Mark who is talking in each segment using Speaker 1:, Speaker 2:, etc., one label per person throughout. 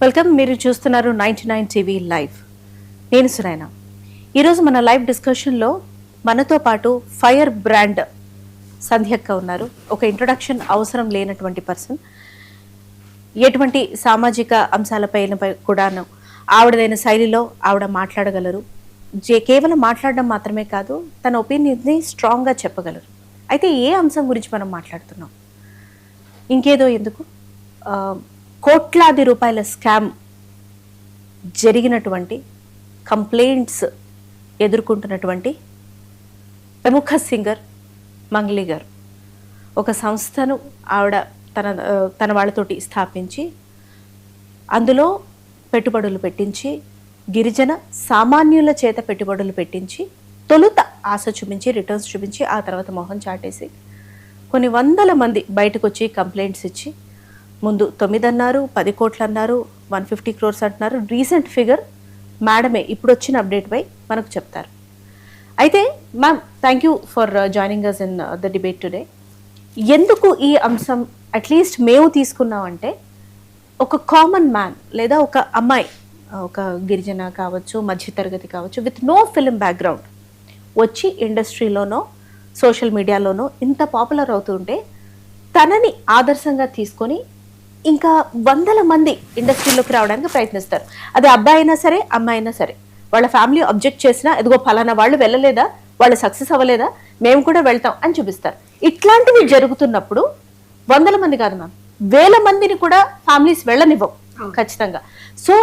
Speaker 1: Welcome. మీరు చూస్తున్నారు 99 TV live. నేను సునైన. ఈరోజు మన లైవ్ డిస్కషన్లో మనతో పాటు ఫైర్ బ్రాండ్ సంధ్యక్క ఉన్నారు. ఒక ఇంట్రొడక్షన్ అవసరం లేనటువంటి పర్సన్. ఎటువంటి సామాజిక అంశాలపై కూడాను ఆవిడదైన శైలిలో ఆవిడ మాట్లాడగలరు. కేవలం మాట్లాడడం మాత్రమే కాదు, తన ఒపీనియన్ని స్ట్రాంగ్గా చెప్పగలరు. అయితే ఏ అంశం గురించి మనం మాట్లాడుతున్నాం? ఇంకేదో ఎందుకు, కోట్లాది రూపాయల స్కామ్ జరిగినటువంటి, కంప్లైంట్స్ ఎదుర్కొంటున్నటువంటి ప్రముఖ సింగర్ మంగ్లీ గారు ఒక సంస్థను ఆవిడ తన వాళ్ళతోటి స్థాపించి అందులో పెట్టుబడులు పెట్టించి, గిరిజన సామాన్యుల చేత పెట్టుబడులు పెట్టించి, తొలుత ఆశ చూపించి, రిటర్న్స్ చూపించి, ఆ తర్వాత మొహం చాటేసి కొన్ని వందల మంది బయటకు వచ్చి కంప్లైంట్స్ ఇచ్చి, ముందు 9 అన్నారు, 10 కోట్లు అన్నారు, 150 crores అంటున్నారు. రీసెంట్ ఫిగర్ మేడమే ఇప్పుడు వచ్చిన అప్డేట్ పై మనకు చెప్తారు. అయితే ma'am, thank you for joining us in the debate today. ఎందుకు ఈ అంశం అట్లీస్ట్ మేము తీసుకున్నామంటే, ఒక కామన్ మ్యాన్ లేదా ఒక అమ్మాయి, ఒక గిరిజన కావచ్చు, మధ్యతరగతి కావచ్చు, విత్ నో ఫిల్మ్ బ్యాక్గ్రౌండ్ వచ్చి ఇండస్ట్రీలోనో సోషల్ మీడియాలోనో ఇంత పాపులర్ అవుతుంటే తనని ఆదర్శంగా తీసుకొని ఇంకా వందల మంది ఇండస్ట్రీలోకి రావడానికి ప్రయత్నిస్తారు. అది అబ్బాయి అయినా సరే, అమ్మాయి అయినా సరే. వాళ్ళ ఫ్యామిలీ అబ్జెక్ట్ చేసినా, ఎదుగో ఫలానా వాళ్ళు వెళ్ళలేదా, వాళ్ళు సక్సెస్ అవ్వలేదా, మేము కూడా వెళ్తాం అని చూపిస్తారు. ఇట్లాంటివి జరుగుతున్నప్పుడు వందల మంది కాదు మ్యామ్, వేల మందిని కూడా ఫ్యామిలీస్ వెళ్ళనివ్వం ఖచ్చితంగా. సో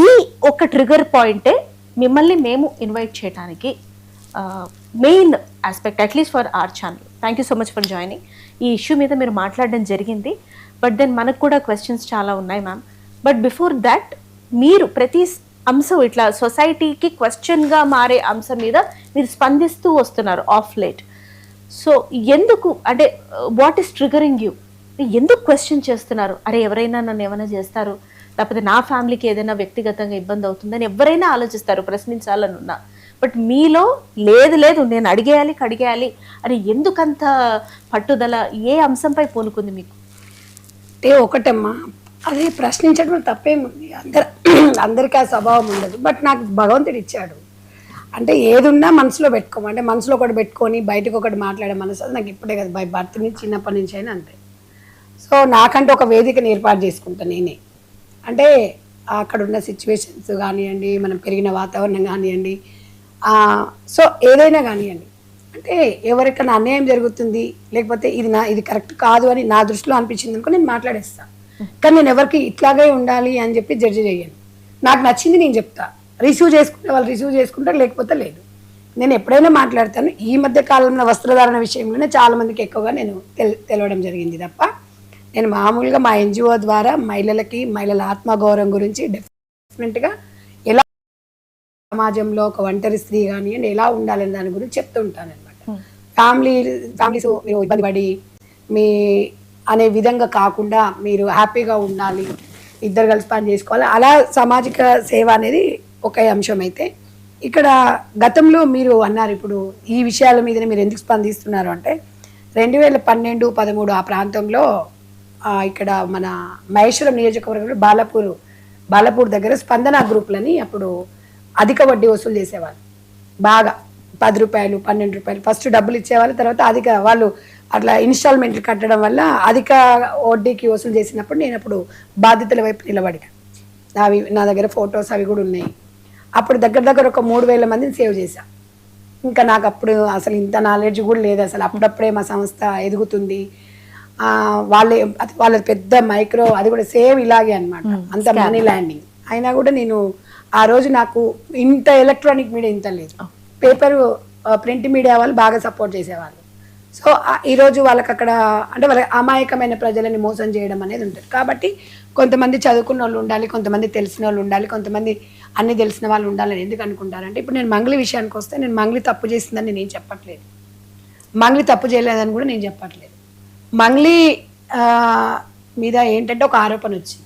Speaker 1: ఈ ఒక ట్రిగర్ పాయింటే మిమ్మల్ని మేము ఇన్వైట్ చేయడానికి main aspect, at least for our channel. Thank you so much for joining. ఈ ఇష్యూ మీద మీరు మాట్లాడడం జరిగింది, బట్ దెన్ మనకు కూడా క్వశ్చన్స్ చాలా ఉన్నాయి మ్యామ్. బట్ బిఫోర్ దాట్, మీరు ప్రతి అంశం ఇట్లా సొసైటీకి క్వశ్చన్గా మారే అంశం మీద మీరు స్పందిస్తూ వస్తున్నారు ఆఫ్ లేట్. సో ఎందుకు, అంటే వాట్ ఈస్ ట్రిగరింగ్ యూ? ఎందుకు క్వశ్చన్ చేస్తున్నారు? అరే ఎవరైనా నన్ను ఏమైనా చేస్తారు, లేకపోతే నా ఫ్యామిలీకి ఏదైనా వ్యక్తిగతంగా ఇబ్బంది అవుతుందని ఎవరైనా ఆలోచిస్తారు, ప్రశ్నించాలని ఉన్నా. బట్ మీలో లేదు నేను అడిగేయాలి అని ఎందుకంత పట్టుదల? ఏ అంశంపై పూనుకుంది మీకు?
Speaker 2: అంటే ఒకటమ్మా, అది ప్రశ్నించడం తప్పేముంది, అందరికీ ఆ స్వభావం ఉండదు. బట్ నాకు భగవంతుడు ఇచ్చాడు. అంటే ఏదున్నా మనసులో పెట్టుకోము, అంటే మనసులో ఒకటి పెట్టుకొని బయటకు ఒకటి మాట్లాడే మనసు అది నాకు ఇప్పుడే కదా, బై బర్త్ నుంచి చిన్నప్పటి నుంచి అయినా అంతే. సో నాకంటే ఒక వేదికను ఏర్పాటు చేసుకుంటాను నేనే. అంటే అక్కడ ఉన్న సిచ్యువేషన్స్ కానివ్వండి, మనం పెరిగిన వాతావరణం కానివ్వండి, సో ఏదైనా కానివ్వండి, అంటే ఎవరికైనా అన్యాయం జరుగుతుంది, లేకపోతే ఇది కరెక్ట్ కాదు అని నా దృష్టిలో అనిపించింది అనుకో, నేను మాట్లాడేస్తాను. కానీ నేను ఎవరికి ఇట్లాగే ఉండాలి అని చెప్పి జడ్జి చేయను. నాకు నచ్చింది నేను చెప్తా. రిసీవ్ చేసుకుంటే వాళ్ళు రిసీవ్ చేసుకుంటారు, లేకపోతే లేదు. నేను ఎప్పుడైనా మాట్లాడతాను. ఈ మధ్య కాలంలో వస్త్రధారణ విషయంలోనే చాలా మందికి ఎక్కువగా నేను తెలవడం జరిగింది తప్ప, నేను మామూలుగా మా NGO ద్వారా మహిళల ఆత్మగౌరవం గురించి డెఫినెట్గా ఎలా సమాజంలో ఒక ఒంటరి స్త్రీ కానివ్వండి ఎలా ఉండాలని దాని గురించి చెప్తూ ఉంటాను అనమాట. ఫ్యామిలీస్ మీరు ఇబ్బంది పడి మీ అనే విధంగా కాకుండా మీరు హ్యాపీగా ఉండాలి, ఇద్దరు కలిసి పని చేసుకోవాలి, అలా సామాజిక సేవ అనేది ఒక అంశం. అయితే ఇక్కడ గతంలో మీరు అన్నారు, ఇప్పుడు ఈ విషయాల మీదనే మీరు ఎందుకు స్పందిస్తున్నారు అంటే, 2012-13 ఆ ప్రాంతంలో ఇక్కడ మన మహేశ్వరం నియోజకవర్గంలో బాలపూర్ దగ్గర స్పందన గ్రూపులని అప్పుడు అధిక వడ్డీ వసూలు చేసేవాళ్ళు. బాగా 10 రూపాయలు 12 రూపాయలు ఫస్ట్ డబ్బులు ఇచ్చేవాళ్ళు, తర్వాత అధిక వాళ్ళు అట్లా ఇన్స్టాల్మెంట్లు కట్టడం వల్ల అధిక వడ్డీకి వసూలు చేసినప్పుడు నేను అప్పుడు బాధ్యతల వైపు నిలబడిగా. అవి నా దగ్గర ఫొటోస్ అవి కూడా ఉన్నాయి. అప్పుడు దగ్గర ఒక 3000 మందిని సేవ్ చేశా. ఇంకా నాకు అప్పుడు అసలు ఇంత నాలెడ్జ్ కూడా లేదు అసలు. అప్పుడప్పుడే మా సంస్థ ఎదుగుతుంది. వాళ్ళ పెద్ద మైక్రో, అది కూడా సేమ్ ఇలాగే అనమాట, అంత మనీ ల్యాండింగ్ అయినా కూడా నేను ఆ రోజు, నాకు ఇంత ఎలక్ట్రానిక్ మీడియా ఇంత లేదు, పేపర్ ప్రింట్ మీడియా వాళ్ళు బాగా సపోర్ట్ చేసేవాళ్ళు. సో ఈరోజు వాళ్ళకి అక్కడ అంటే వాళ్ళ అమాయకమైన ప్రజలని మోసం చేయడం అనేది ఉంటుంది. కాబట్టి కొంతమంది చదువుకున్న వాళ్ళు ఉండాలి, కొంతమంది తెలిసిన వాళ్ళు ఉండాలి, కొంతమంది అన్ని తెలిసిన వాళ్ళు ఉండాలని ఎందుకు అనుకుంటారంటే, ఇప్పుడు నేను మంగ్లీ విషయానికి వస్తే, నేను మంగ్లీ తప్పు చేసిందని నేను చెప్పట్లేదు, మంగ్లీ తప్పు చేయలేదని కూడా నేను చెప్పట్లేదు. మంగ్లీ మీద ఏంటంటే ఒక ఆరోపణ వచ్చింది.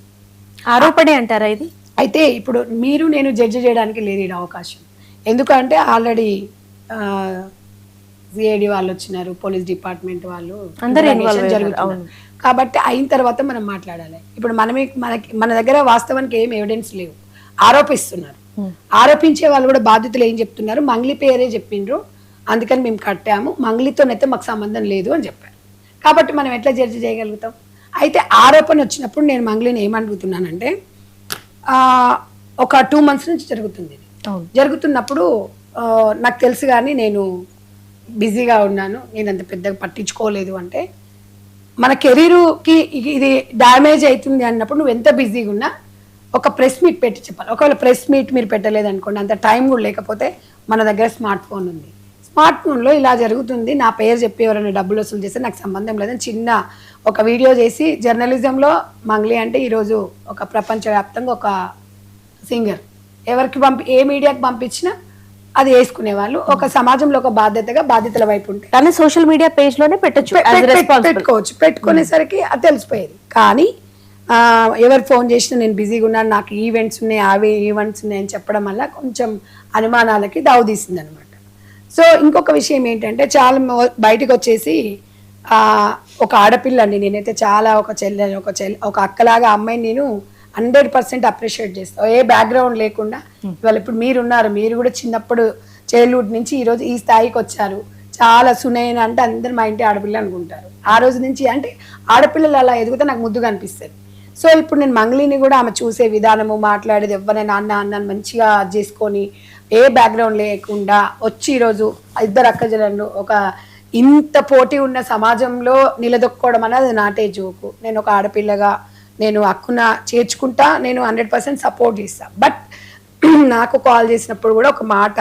Speaker 1: ఆరోపణే అంటారా ఇది?
Speaker 2: అయితే ఇప్పుడు మీరు నేను జడ్జి చేయడానికి లేదు ఈ అవకాశం. ఎందుకంటే ఆల్రెడీ సిఐడి వాళ్ళు వచ్చినారు, పోలీస్ డిపార్ట్మెంట్ వాళ్ళు,
Speaker 1: అందరూ జరుగుతుంది.
Speaker 2: కాబట్టి అయిన తర్వాత మనం మాట్లాడాలి. ఇప్పుడు మన దగ్గర వాస్తవానికి ఏం ఎవిడెన్స్ లేవు, ఆరోపిస్తున్నారు. ఆరోపించే వాళ్ళు కూడా బాధితులు ఏం చెప్తున్నారు, మంగ్లీ పేరే చెప్పిండ్రు, అందుకని మేము కట్టాము, మంగ్లీతోనైతే మాకు సంబంధం లేదు అని చెప్పారు. కాబట్టి మనం ఎట్లా జడ్జి చేయగలుగుతాం? అయితే ఆరోపణ వచ్చినప్పుడు నేను మంగ్లీని ఏమడుగుతున్నానంటే, ఒక 2 months నుంచి జరుగుతుంది. జరుగుతున్నప్పుడు నాకు తెలుసు కానీ నేను బిజీగా ఉన్నాను, నేను అంత పెద్దగా పట్టించుకోలేదు అంటే, మన కెరీర్కి ఇది డ్యామేజ్ అవుతుంది అన్నప్పుడు నువ్వు ఎంత బిజీగా ఉన్నా ఒక ప్రెస్ మీట్ పెట్టి చెప్పాలి. ఒకవేళ ప్రెస్ మీట్ మీరు పెట్టలేదు అనుకోండి, అంత టైం కూడా లేకపోతే మన దగ్గర స్మార్ట్ ఫోన్ ఉంది, స్మార్ట్ ఫోన్లో ఇలా జరుగుతుంది, నా పేరు చెప్పి ఎవరైనా డబ్బులు వసూలు చేస్తే నాకు సంబంధం లేదని చిన్న ఒక వీడియో చేసి, జర్నలిజంలో మంగ్లీ అంటే ఈరోజు ఒక ప్రపంచవ్యాప్తంగా ఒక సింగర్, ఎవరికి ఏ మీడియాకి పంపించినా అది వేసుకునేవాళ్ళు. ఒక సమాజంలో ఒక బాధ్యతల వైపు ఉంటే
Speaker 1: కానీ సోషల్ మీడియా పేజ్ లోనే
Speaker 2: పెట్టుకోవచ్చు. పెట్టుకునేసరికి అది తెలిసిపోయేది. కానీ ఎవరు ఫోన్ చేసినా నేను బిజీగా ఉన్నాను, నాకు ఈవెంట్స్ ఉన్నాయి, అవి ఈవెంట్స్ ఉన్నాయి అని చెప్పడం వల్ల కొంచెం అనుమానాలకి దావుతీసింది అనమాట. సో ఇంకొక విషయం ఏంటంటే, చాలా బయటకు వచ్చేసి ఒక ఆడపిల్ల అండి, నేనైతే చాలా ఒక అక్కలాగా అమ్మాయిని నేను 100% అప్రిషియేట్ చేస్తాను. ఏ బ్యాక్గ్రౌండ్ లేకుండా ఇవాళ ఇప్పుడు మీరున్నారు, మీరు కూడా చిన్నప్పుడు చైల్డ్హుడ్ నుంచి ఈరోజు ఈ స్థాయికి వచ్చారు. చాలా సునైన అంటే అందరు మా ఇంటి ఆడపిల్ల అనుకుంటారు. ఆ రోజు నుంచి అంటే ఆడపిల్లలు అలా ఎదిగితే నాకు ముద్దుగా అనిపిస్తుంది. సో ఇప్పుడు నేను మంగ్లీని కూడా ఆమె చూసే విధానము, మాట్లాడేది, ఎవరైనా అన్నాన్ని మంచిగా చేసుకొని ఏ బ్యాక్గ్రౌండ్ లేకుండా వచ్చి ఈరోజు ఇద్దరు అక్కజలను ఒక ఇంత పోటీ ఉన్న సమాజంలో నిలదొక్కోవడం అనేది నాటే జోకు. నేను ఒక ఆడపిల్లగా నేను హక్కున చేర్చుకుంటా, నేను 100% సపోర్ట్ చేస్తాను. బట్ నాకు కాల్ చేసినప్పుడు కూడా ఒక మాట,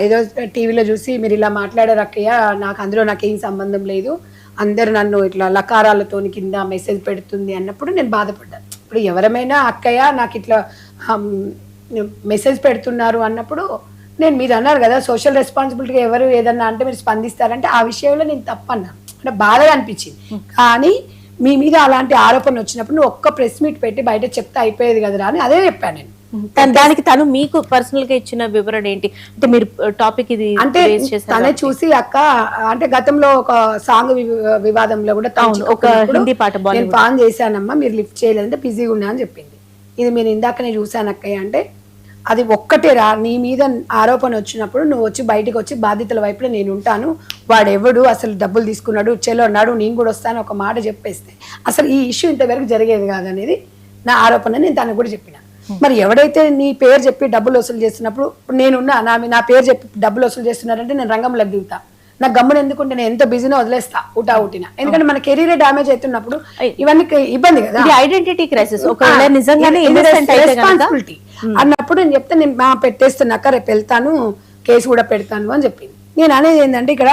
Speaker 2: ఏదో టీవీలో చూసి మీరు ఇలా మాట్లాడారు అక్కయ్య, అందులో నాకేం సంబంధం లేదు, అందరు నన్ను ఇట్లా లకారాలతో కింద మెసేజ్ పెడుతుంది అన్నప్పుడు నేను బాధపడ్డాను. ఇప్పుడు ఎవరమైనా అక్కయ్య నాకు ఇట్లా మెసేజ్ పెడుతున్నారు అన్నప్పుడు నేను, మీరు అన్నారు కదా సోషల్ రెస్పాన్సిబిలిటీగా ఎవరు ఏదన్నా అంటే మీరు స్పందిస్తారంటే, ఆ విషయంలో నేను తప్పన్నా, అంటే బాధగా అనిపించింది. కానీ మీ మీద అలాంటి ఆరోపణ వచ్చినప్పుడు నువ్వు ఒక్క ప్రెస్ మీట్ పెట్టి బయట చెప్తే అయిపోయేది కదరా అని అదే చెప్పాను నేను.
Speaker 1: దానికి తను మీకు పర్సనల్ గా ఇచ్చిన వివరణ ఏంటి అంటే, మీరు టాపిక్ ఇది
Speaker 2: అంటే తనే చూసి అక్క అంటే గతంలో ఒక సాంగ్ వివాదంలో కూడా
Speaker 1: ఒక హిందీ పాట
Speaker 2: నేను ఫాన్ చేశానమ్మా, మీరు లిఫ్ట్ చేయలేదంటే బిజీగా ఉన్నా అని చెప్పింది. ఇది మీరు ఇందాకనే చూశాను అక్కయ్య అంటే, అది ఒక్కటేరా, నీ మీద ఆరోపణ వచ్చినప్పుడు నువ్వు వచ్చి బయటకు వచ్చి బాధితుల వైపులో నేను ఉంటాను, వాడెవడు అసలు డబ్బులు తీసుకున్నాడు, చెలో అన్నాడు, నేను కూడా వస్తాను ఒక మాట చెప్పేస్తే అసలు ఈ ఇష్యూ ఇంతవరకు జరిగేది కాదనేది నా ఆరోపణ. నేను తనకు కూడా చెప్పిన. మరి ఎవడైతే నీ పేరు చెప్పి డబ్బులు వసూలు చేస్తున్నప్పుడు నేనున్నా, నా పేరు చెప్పి డబ్బులు వసూలు చేస్తున్నారంటే నేను రంగంలోకి దిగుతా. నాకు గమ్మున ఎందుకుంటే నేను ఎంత బిజీనో వదిలేస్తా ఊటిన. ఎందుకంటే మన కెరీరే డ్యామేజ్ అవుతున్నప్పుడు ఇవన్నీ ఇబ్బంది కదా,
Speaker 1: ఐడెంటిటీ క్రైసిస్, నిజంగానే
Speaker 2: రెస్పాన్సిబిలిటీ అన్నప్పుడు నేను చెప్తే నేను పెట్టేస్తున్నాక రేపు వెళ్తాను, కేసు కూడా పెడతాను అని చెప్పింది. నేను అనేది ఏంటంటే, ఇక్కడ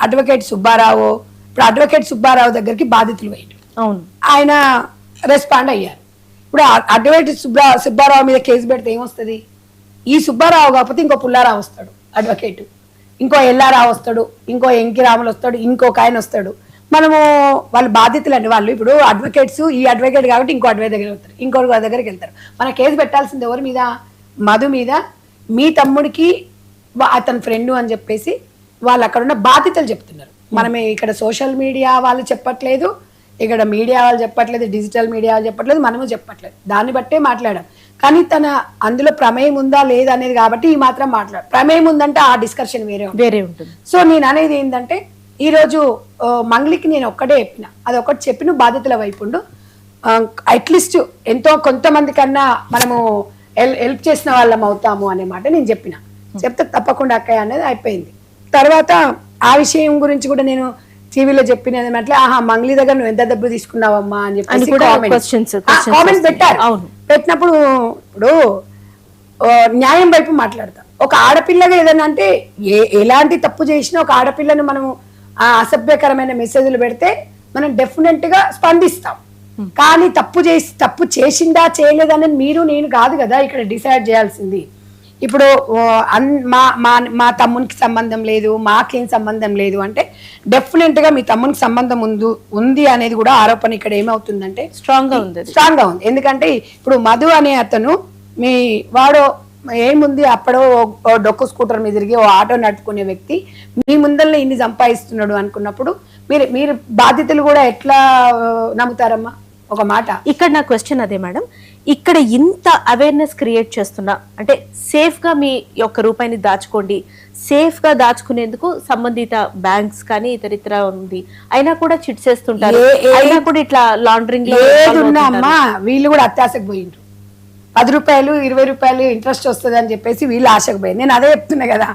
Speaker 2: అడ్వకేట్ సుబ్బారావు, ఇప్పుడు అడ్వకేట్ సుబ్బారావు దగ్గరికి బాధితులు పోయాడు, ఆయన రెస్పాండ్ అయ్యారు. ఇప్పుడు అడ్వకేట్ సుబ్బారావు మీద కేసు పెడితే ఏమొస్తుంది? ఈ సుబ్బారావు కాకపోతే ఇంకో పుల్లారావు వస్తాడు అడ్వకేట్, ఇంకో ఎల్లారావు వస్తాడు, ఇంకో ఎంకి రాములు వస్తాడు, ఇంకొక ఆయన వస్తాడు. మనము వాళ్ళ బాధ్యతలు అండి వాళ్ళు. ఇప్పుడు అడ్వకేట్స్, ఈ అడ్వకేట్ కాబట్టి ఇంకో అడ్వకేట్ దగ్గర వెళ్తారు, ఇంకొక దగ్గరికి వెళ్తారు. మన కేసు పెట్టాల్సింది ఎవరి మీద? మధు మీద. మీ తమ్ముడికి అతని ఫ్రెండ్ అని చెప్పేసి వాళ్ళు అక్కడ ఉన్న బాధ్యతలు చెప్తున్నారు. మనమే ఇక్కడ సోషల్ మీడియా వాళ్ళు చెప్పట్లేదు, ఇక్కడ మీడియా వాళ్ళు చెప్పట్లేదు, డిజిటల్ మీడియా వాళ్ళు చెప్పట్లేదు, మనము చెప్పట్లేదు. దాన్ని బట్టే మాట్లాడాం. కానీ తన అందులో ప్రమేయం ఉందా లేదా అనేది కాబట్టి ఈ మాత్రం మాట్లాడు. ప్రమేయం ఉందంటే ఆ డిస్కషన్ వేరే ఉంటుంది. సో నేను అనేది ఏంటంటే, ఈరోజు మంగ్లీకి నేను ఒక్కటే చెప్పిన, అది ఒకటి చెప్పి నువ్వు బాధితుల వైపు ఉండు, అట్లీస్ట్ ఎంతో కొంతమంది కన్నా మనము హెల్ప్ చేసిన వాళ్ళం అవుతాము అనే మాట నేను చెప్పిన. చెప్తే తప్పకుండా అక్కయ్య అనేది అయిపోయింది. తర్వాత ఆ విషయం గురించి కూడా నేను టీవీలో చెప్పినది అంటే, మంగ్లీ దగ్గర నువ్వు ఎంత డబ్బు తీసుకున్నావమ్మా అని చెప్పి కామెంట్ పెట్టారు. పెట్టినప్పుడు ఇప్పుడు న్యాయం వైపు మాట్లాడతా. ఒక ఆడపిల్లగా ఏదన్నా అంటే ఎలాంటి తప్పు చేసినా ఒక ఆడపిల్లను మనము అసభ్యకరమైన మెసేజ్లు పెడితే మనం డెఫినెట్ గా స్పందిస్తాం. కానీ తప్పు చేసిందా చేయలేదని మీరు నేను కాదు కదా ఇక్కడ డిసైడ్ చేయాల్సింది. ఇప్పుడు మా తమ్మునికి సంబంధం లేదు, మాకేం సంబంధం లేదు అంటే డెఫినెట్ గా మీ తమ్మునికి సంబంధం ఉంది అనేది కూడా ఆరోపణ ఇక్కడ ఏమవుతుందంటే
Speaker 1: స్ట్రాంగ్ గా ఉంది.
Speaker 2: ఎందుకంటే ఇప్పుడు మధు అనే అతను వాడు ఏముంది అప్పుడో ఓ డొక్కు స్కూటర్ మీద తిరిగి ఓ ఆటో నడుపుకునే వ్యక్తి మీ ముందరనే ఇన్ని సంపాదిస్తున్నాడు అనుకున్నప్పుడు మీరు బాధ్యతలు కూడా ఎట్లా నమ్ముతారమ్మా? ఒక మాట.
Speaker 1: ఇక్కడ నా క్వశ్చన్ అదే మేడం, ఇక్కడ ఇంత అవేర్నెస్ క్రియేట్ చేస్తున్నా అంటే సేఫ్ గా మీ యొక్క రూపాయిని దాచుకోండి, సేఫ్ గా దాచుకునేందుకు సంబంధిత బ్యాంక్స్ కానీ ఇతరితర ఉంది, అయినా కూడా చిట్ చేస్తుంటారు, అయినా కూడా ఇట్లా లాండరింగ్
Speaker 2: ఏదున్నా అమ్మా వీళ్ళు కూడా అత్యాశకు పోయిండ్రు. 10 రూపాయలు 20 రూపాయలు ఇంట్రెస్ట్ వస్తుంది అని చెప్పేసి వీళ్ళు ఆశకు పోయింది. నేను అదే చెప్తున్నా కదా,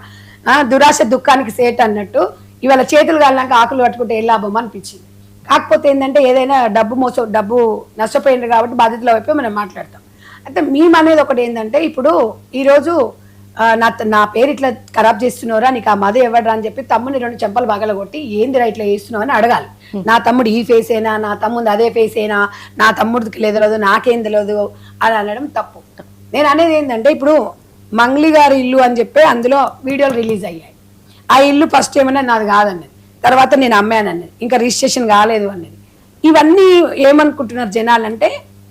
Speaker 2: దురాశ దుఃఖానికి సేట్ అన్నట్టు. ఇవాళ చేతులు కాలినాక ఆకులు పట్టుకుంటే ఏ లాభం అనిపించింది. కాకపోతే ఏంటంటే ఏదైనా డబ్బు నష్టపోయింది కాబట్టి బాధ్యతల వైపే మనం మాట్లాడతాం. అయితే మేము అనేది ఒకటి ఏంటంటే, ఇప్పుడు ఈరోజు నా పేరు ఇట్లా ఖరాబ్ చేస్తున్నారా, నీకు ఆ మద ఇవ్వడరా అని చెప్పి తమ్ముని 2 చెంపలు పగల కొట్టి ఏందిరా ఇట్లా చేస్తున్నావు అని అడగాలి. నా తమ్ముడు ఈ ఫేస్ అయినా, నా తమ్ముడు అదే ఫేస్ అయినా, నా తమ్ముడికి తెలియదు నాకేం తెలియదు అని అనడం తప్పు. నేను అనేది ఏంటంటే, ఇప్పుడు మంగ్లీ గారి ఇల్లు అని చెప్పి అందులో వీడియోలు రిలీజ్ అయ్యాయి. ఆ ఇల్లు ఫస్ట్ ఏమన్నా నాది కాదన్నది, తర్వాత నేను అమ్మానన్నది, ఇంకా రిజిస్ట్రేషన్ కాలేదు అన్నది. ఇవన్నీ ఏమనుకుంటున్నారు జనాలు అంటే